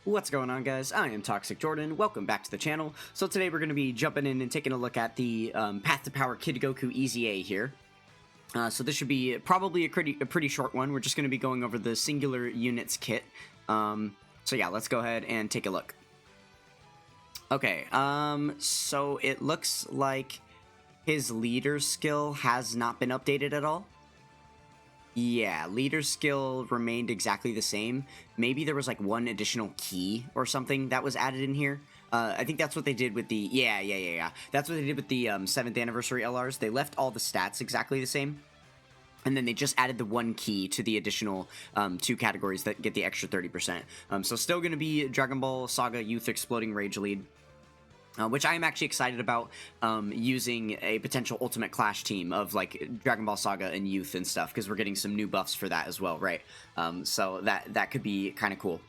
What's going on, guys? I am Toxic Jordan. Welcome back to the channel. So today we're going to be jumping in and taking a look at the Path to Power Kid Goku EZA here. So this should be probably a pretty short one. We're just going to be going over the singular units kit. So yeah, let's go ahead and take a look. Okay, so it looks like his leader skill has not been updated at all. Yeah, leader skill remained exactly the same. Maybe there was like one additional key or something that was added in here. I think that's what they did with the... Yeah. That's what they did with the 7th anniversary LRs. They left all the stats exactly the same. And then they just added the one key to the additional 2 categories that get the extra 30%. So still going to be Dragon Ball Saga Youth Exploding Rage Lead. Which I am actually excited about using a potential Ultimate Clash team of like Dragon Ball Saga and Youth and stuff, because we're getting some new buffs for that as well, right? So that could be kind of cool.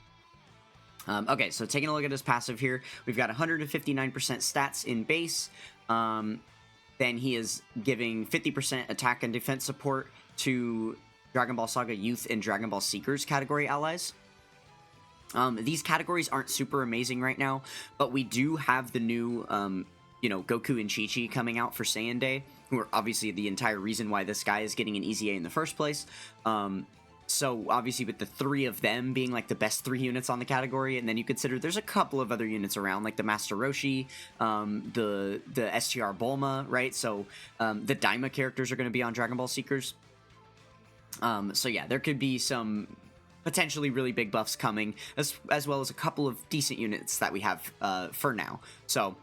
Okay, so taking a look at his passive here, we've got 159% stats in base. Then he is giving 50% attack and defense support to Dragon Ball Saga Youth and Dragon Ball Seekers category allies. These categories aren't super amazing right now, but we do have the new, Goku and Chi-Chi coming out for Saiyan Day, who are obviously the entire reason why this guy is getting an EZA in the first place. So obviously with the 3 of them being like the best 3 units on the category, and then you consider there's a couple of other units around, like the Master Roshi, the STR Bulma, right? So the Daima characters are going to be on Dragon Ball Seekers. So yeah, there could be some potentially really big buffs coming, as well as a couple of decent units that we have for now. So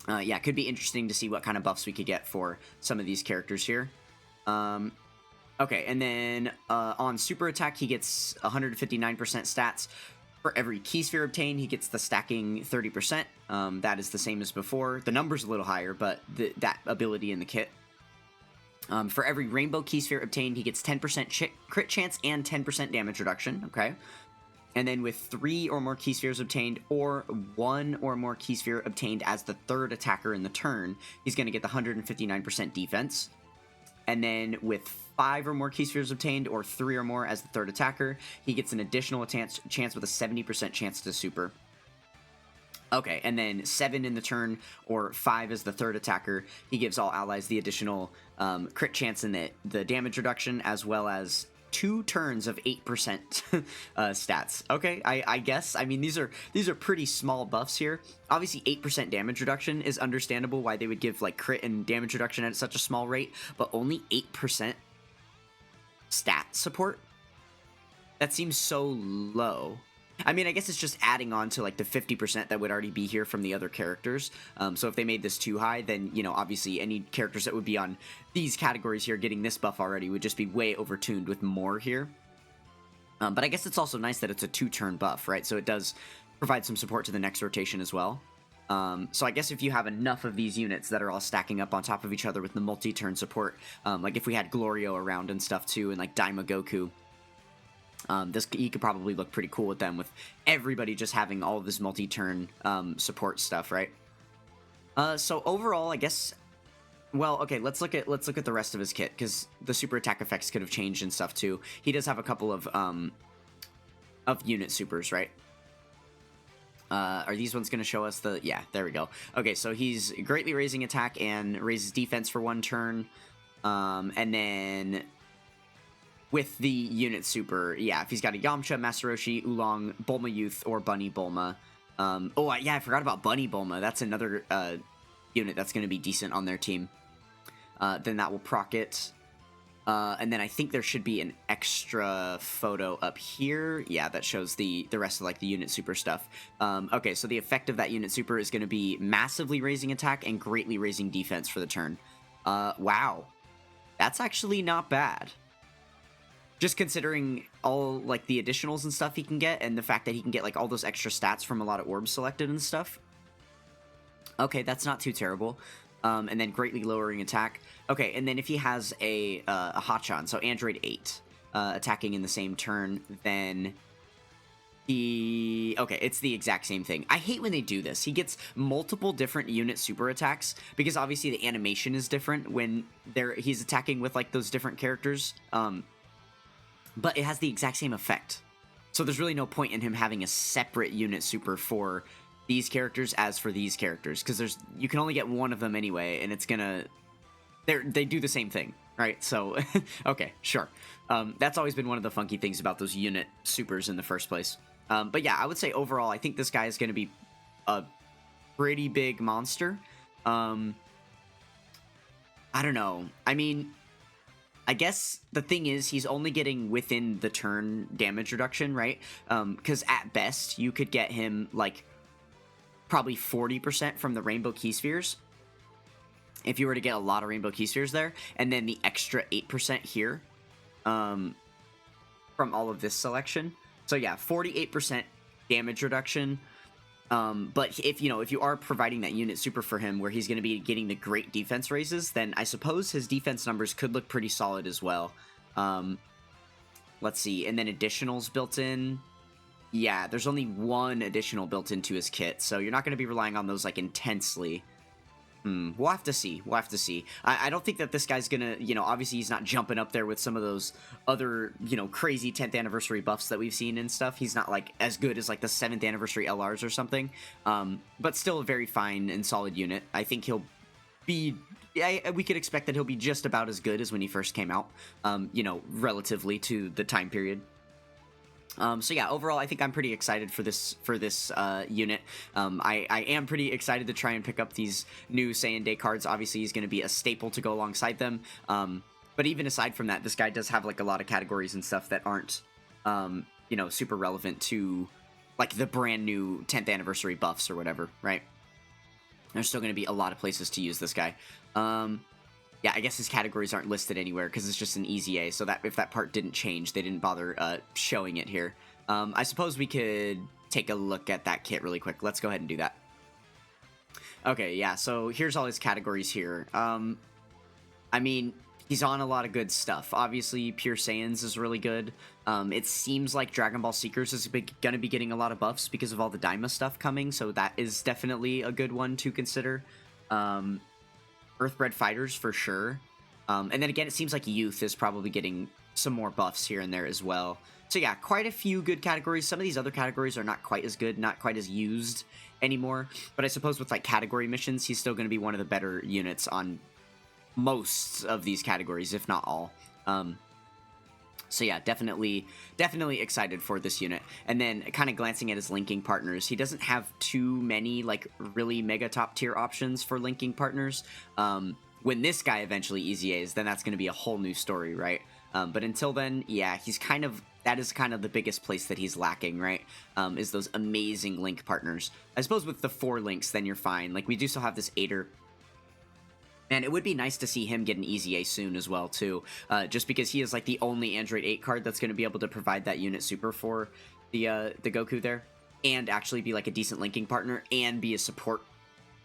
yeah, it could be interesting to see what kind of buffs we could get for some of these characters here. Okay, and then on super attack, he gets 159% stats. For every key sphere obtained, he gets the stacking 30%. That is the same as before. The number's a little higher, but that ability in the kit. For every rainbow key sphere obtained, he gets 10% crit chance and 10% damage reduction, okay? And then with 3 or more key spheres obtained, or 1 or more key sphere obtained as the 3rd attacker in the turn, he's going to get the 159% defense. And then with 5 or more key spheres obtained, or 3 or more as the 3rd attacker, he gets an additional chance with a 70% chance to super. Okay, and then 7 in the turn, or 5 as the 3rd attacker, he gives all allies the additional crit chance and the damage reduction, as well as 2 turns of 8% stats. Okay, I guess. I mean, these are pretty small buffs here. Obviously, 8% damage reduction is understandable why they would give like crit and damage reduction at such a small rate, but only 8% stat support? That seems so low. I mean, I guess it's just adding on to like the 50% that would already be here from the other characters. So if they made this too high, then, obviously any characters that would be on these categories here getting this buff already would just be way overtuned with more here. But I guess it's also nice that it's a 2-turn buff, right? So it does provide some support to the next rotation as well. So I guess if you have enough of these units that are all stacking up on top of each other with the multi-turn support, like if we had Glorio around and stuff too, and like Daima Goku, he could probably look pretty cool with them, with everybody just having all of this multi-turn support stuff, right? So overall, I guess. Well, okay, let's look at the rest of his kit, because the super attack effects could have changed and stuff too. He does have a couple of unit supers, right? Are these ones going to show us the... Yeah, there we go. Okay, so he's greatly raising attack and raises defense for 1 turn, and then with the unit super, yeah, if he's got a Yamcha, Master Roshi, Oolong, Bulma Youth, or Bunny Bulma. Yeah, I forgot about Bunny Bulma. That's another unit that's going to be decent on their team. Then that will proc it. And then I think there should be an extra photo up here. Yeah, that shows the rest of like the unit super stuff. Okay, so the effect of that unit super is going to be massively raising attack and greatly raising defense for the turn. Wow. That's actually not bad. Just considering all, like, the additionals and stuff he can get, and the fact that he can get, like, all those extra stats from a lot of orbs selected and stuff. Okay, that's not too terrible. And then greatly lowering attack. Okay, and then if he has a Hachan, so Android 8, attacking in the same turn, then okay, it's the exact same thing. I hate when they do this. He gets multiple different unit super attacks, because obviously the animation is different when he's attacking with, like, those different characters. But it has the exact same effect. So there's really no point in him having a separate unit super for these characters as for these characters, because you can only get one of them anyway, and it's gonna they do the same thing, right? So okay, sure. That's always been one of the funky things about those unit supers in the first place. But yeah, I would say overall, I think this guy is going to be a pretty big monster. I don't know. I mean, I guess the thing is he's only getting within the turn damage reduction, right? Because at best, you could get him like probably 40% from the rainbow key spheres, if you were to get a lot of rainbow key spheres there, and then the extra 8% here from all of this selection. So yeah, 48% damage reduction. But if you are providing that unit super for him where he's going to be getting the great defense raises, then I suppose his defense numbers could look pretty solid as well. Let's see, and then additionals built in. Yeah, there's only one additional built into his kit, so you're not going to be relying on those like intensely. We'll have to see. We'll have to see. I don't think that this guy's gonna, obviously he's not jumping up there with some of those other, crazy 10th anniversary buffs that we've seen and stuff. He's not like as good as like the 7th anniversary LRs or something. But still a very fine and solid unit. I think he'll be, we could expect that he'll be just about as good as when he first came out, relatively to the time period. So yeah, overall, I think I'm pretty excited for this unit. I am pretty excited to try and pick up these new Saiyan Day cards. Obviously, he's going to be a staple to go alongside them. But even aside from that, this guy does have like a lot of categories and stuff that aren't, super relevant to like the brand new 10th anniversary buffs or whatever, right? There's still going to be a lot of places to use this guy. Yeah, I guess his categories aren't listed anywhere because it's just an EZA, so that if that part didn't change, they didn't bother showing it here. I suppose we could take a look at that kit really quick. Let's go ahead and do that. Okay, yeah, so here's all his categories here. I mean, he's on a lot of good stuff. Obviously, Pure Saiyans is really good. It seems like Dragon Ball Seekers is going to be getting a lot of buffs because of all the Daima stuff coming, so that is definitely a good one to consider. Earthbred Fighters for sure. And then again, it seems like Youth is probably getting some more buffs here and there as well. So yeah, quite a few good categories. Some of these other categories are not quite as good, not quite as used anymore. But I suppose with like category missions, he's still going to be one of the better units on most of these categories, if not all. So yeah, definitely excited for this unit. And then kind of glancing at his linking partners, he doesn't have too many like really mega top tier options for linking partners. When this guy eventually EZAs, then that's going to be a whole new story, right? But until then, yeah, that is kind of the biggest place that he's lacking, right? Is those amazing link partners. I suppose with the 4 links, then you're fine. Like we do still have this Aider. And it would be nice to see him get an EZA soon as well, too. Just because he is, like, the only Android 8 card that's going to be able to provide that unit super for the Goku there. And actually be, like, a decent linking partner. And be a support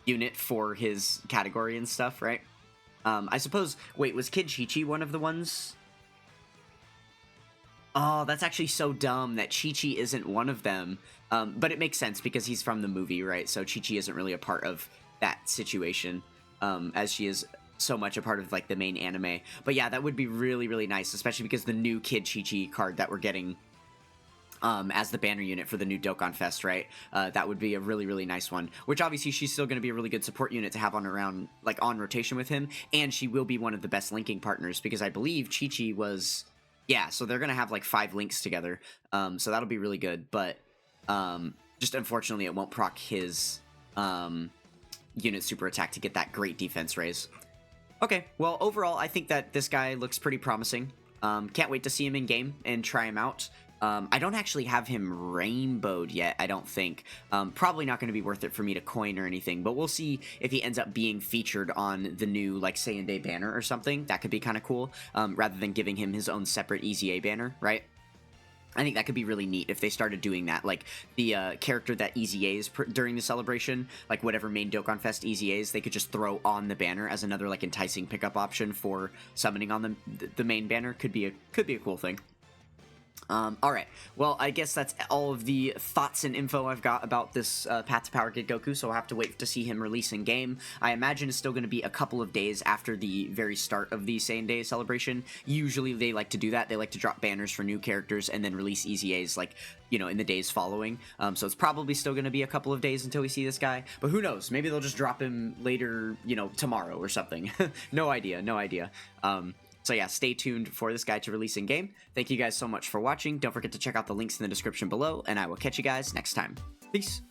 unit for his category and stuff, right? I suppose... Wait, was Kid Chi-Chi one of the ones? Oh, that's actually so dumb that Chi-Chi isn't one of them. But it makes sense because he's from the movie, right? So Chi-Chi isn't really a part of that situation. As she is so much a part of like the main anime. But yeah, that would be really, really nice, especially because the new Kid Chi-Chi card that we're getting as the banner unit for the new Dokkan Fest, right? That would be a really, really nice one. Which obviously she's still going to be a really good support unit to have on rotation with him, and she will be one of the best linking partners because I believe Chi-Chi was, yeah. So they're going to have like 5 links together, so that'll be really good. But just unfortunately, it won't proc his unit super attack to get that great defense raise. Okay, well, overall, I think that this guy looks pretty promising. Can't wait to see him in game and try him out. I don't actually have him rainbowed yet, I don't think. Probably not going to be worth it for me to coin or anything, but we'll see if he ends up being featured on the new, like, Saiyan Day banner or something. That could be kind of cool, rather than giving him his own separate EZA banner, right? I think that could be really neat if they started doing that. Like, the character that EZAs during the celebration, like whatever main Dokkan Fest EZAs, they could just throw on the banner as another, like, enticing pickup option for summoning on the main banner. Could be a cool thing. Alright, well, I guess that's all of the thoughts and info I've got about this Path to Power Kid Goku, so I'll have to wait to see him release in game. I imagine it's still going to be a couple of days after the very start of the Saiyan Day celebration. Usually they like to do that. They like to drop banners for new characters and then release EZAs, like, you know, in the days following. So it's probably still going to be a couple of days until we see this guy, but who knows? Maybe they'll just drop him later, you know, tomorrow or something. No idea, no idea. So yeah, stay tuned for this guy to release in game. Thank you guys so much for watching. Don't forget to check out the links in the description below, and I will catch you guys next time. Peace.